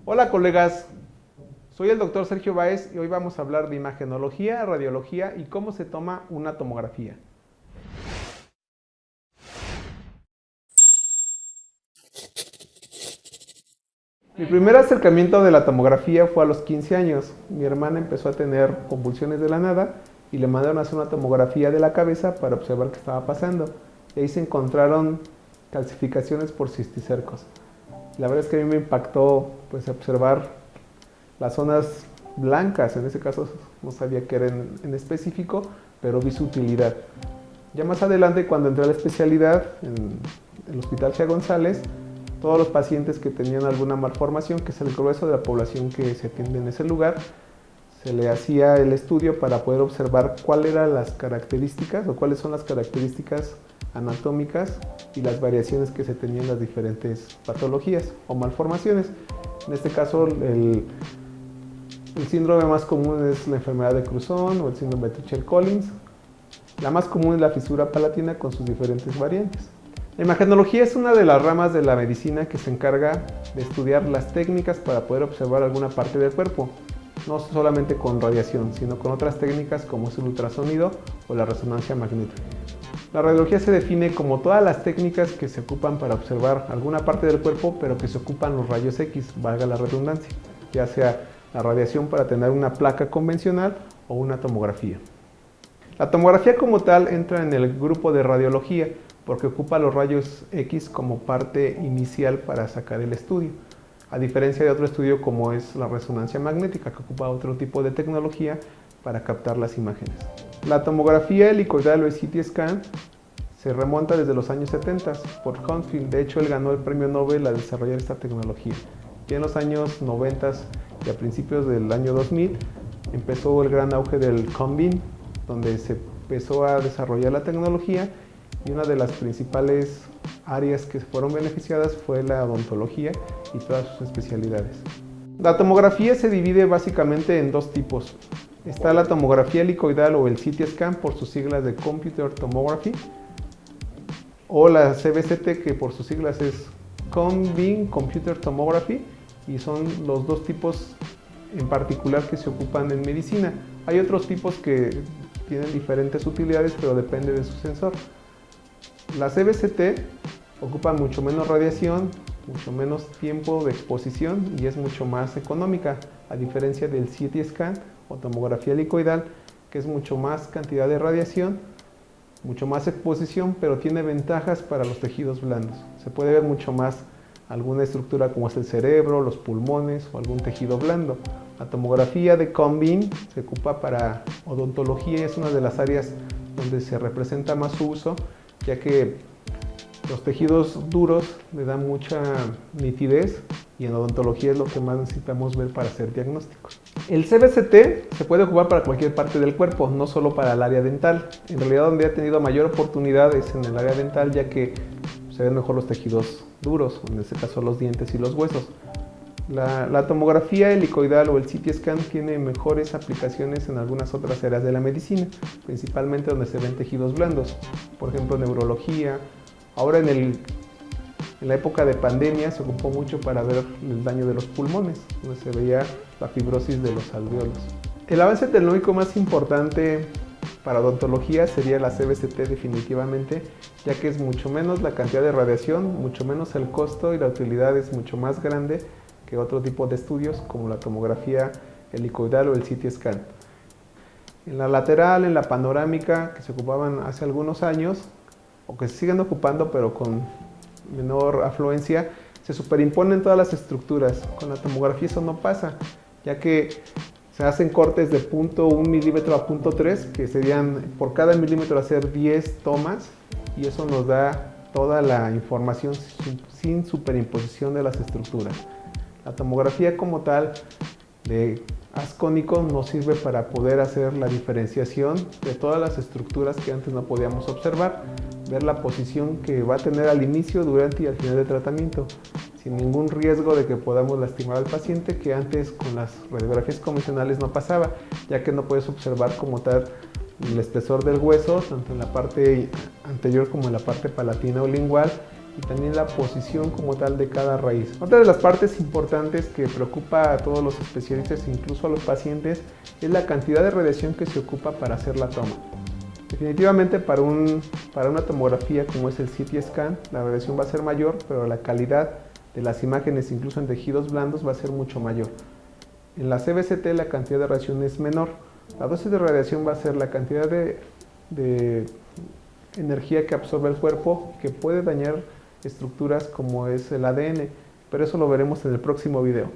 Hola colegas, soy el doctor Sergio Báez y hoy vamos a hablar de imagenología, radiología y cómo se toma una tomografía. Mi primer acercamiento de la tomografía fue a los 15 años. Mi hermana empezó a tener convulsiones de la nada y le mandaron a hacer una tomografía de la cabeza para observar qué estaba pasando. Y ahí se encontraron calcificaciones por cisticercos. La verdad es que a mí me impactó observar las zonas blancas, en ese caso no sabía qué era en específico, pero vi su utilidad. Ya más adelante, cuando entré a la especialidad en el Hospital Cia González, todos los pacientes que tenían alguna malformación, que es el grueso de la población que se atiende en ese lugar, se le hacía el estudio para poder observar cuáles eran las características o cuáles son las características anatómicas y las variaciones que se tenían en las diferentes patologías o malformaciones. En este caso, el síndrome más común es la enfermedad de Cruzón o el síndrome de Treacher-Collins. La más común es la fisura palatina con sus diferentes variantes. La imagenología es una de las ramas de la medicina que se encarga de estudiar las técnicas para poder observar alguna parte del cuerpo, no solamente con radiación, sino con otras técnicas como es el ultrasonido o la resonancia magnética. La radiología se define como todas las técnicas que se ocupan para observar alguna parte del cuerpo, pero que se ocupan los rayos X, valga la redundancia, ya sea la radiación para tener una placa convencional o una tomografía. La tomografía como tal entra en el grupo de radiología porque ocupa los rayos X como parte inicial para sacar el estudio, a diferencia de otro estudio como es la resonancia magnética, que ocupa otro tipo de tecnología para captar las imágenes. La tomografía helicoidal o el CT scan se remonta desde los años 70 por Hunfield. De hecho, él ganó el premio Nobel a desarrollar esta tecnología. Y en los años 90 y a principios del año 2000 empezó el gran auge del COMBIN, donde se empezó a desarrollar la tecnología y una de las principales áreas que fueron beneficiadas fue la odontología y todas sus especialidades. La tomografía se divide básicamente en dos tipos. Está la tomografía helicoidal o el CT scan por sus siglas de Computer Tomography, o la CBCT, que por sus siglas es Combined Computer Tomography, y son los dos tipos en particular que se ocupan en medicina. Hay otros tipos que tienen diferentes utilidades, pero depende de su sensor. La CBCT ocupa mucho menos radiación, mucho menos tiempo de exposición y es mucho más económica, a diferencia del CT scan o tomografía helicoidal, que es mucho más cantidad de radiación, mucho más exposición, pero tiene ventajas para los tejidos blandos. Se puede ver mucho más alguna estructura como es el cerebro, los pulmones o algún tejido blando. La tomografía de Combin se ocupa para odontología y es una de las áreas donde se representa más su uso, ya que los tejidos duros le dan mucha nitidez y en odontología es lo que más necesitamos ver para hacer diagnósticos. El CBCT se puede ocupar para cualquier parte del cuerpo, no solo para el área dental. En realidad donde ha tenido mayor oportunidad es en el área dental, ya que se ven mejor los tejidos duros, en este caso los dientes y los huesos. La tomografía helicoidal o el CT scan tiene mejores aplicaciones en algunas otras áreas de la medicina, principalmente donde se ven tejidos blandos, por ejemplo neurología. Ahora en la época de pandemia se ocupó mucho para ver el daño de los pulmones, donde se veía la fibrosis de los alvéolos. El avance tecnológico más importante para odontología sería la CBCT definitivamente, ya que es mucho menos la cantidad de radiación, mucho menos el costo y la utilidad es mucho más grande que otro tipo de estudios como la tomografía helicoidal o el CT scan. En la lateral, en la panorámica, que se ocupaban hace algunos años, o que se siguen ocupando pero con menor afluencia, se superimponen todas las estructuras. Con la tomografía eso no pasa, ya que se hacen cortes de 0.1 milímetro a 0.3, que serían por cada milímetro hacer 10 tomas, y eso nos da toda la información sin superimposición de las estructuras. La tomografía como tal de haz cónico nos sirve para poder hacer la diferenciación de todas las estructuras que antes no podíamos observar, ver la posición que va a tener al inicio, durante y al final del tratamiento, sin ningún riesgo de que podamos lastimar al paciente, que antes con las radiografías convencionales no pasaba, ya que no puedes observar como tal el espesor del hueso, tanto en la parte anterior como en la parte palatina o lingual, y también la posición como tal de cada raíz. Otra de las partes importantes que preocupa a todos los especialistas, incluso a los pacientes, es la cantidad de radiación que se ocupa para hacer la toma. Definitivamente para una tomografía como es el CT scan, la radiación va a ser mayor, pero la calidad de las imágenes, incluso en tejidos blandos, va a ser mucho mayor. En la CBCT la cantidad de radiación es menor. La dosis de radiación va a ser la cantidad de energía que absorbe el cuerpo, que puede dañar estructuras como es el ADN, pero eso lo veremos en el próximo video.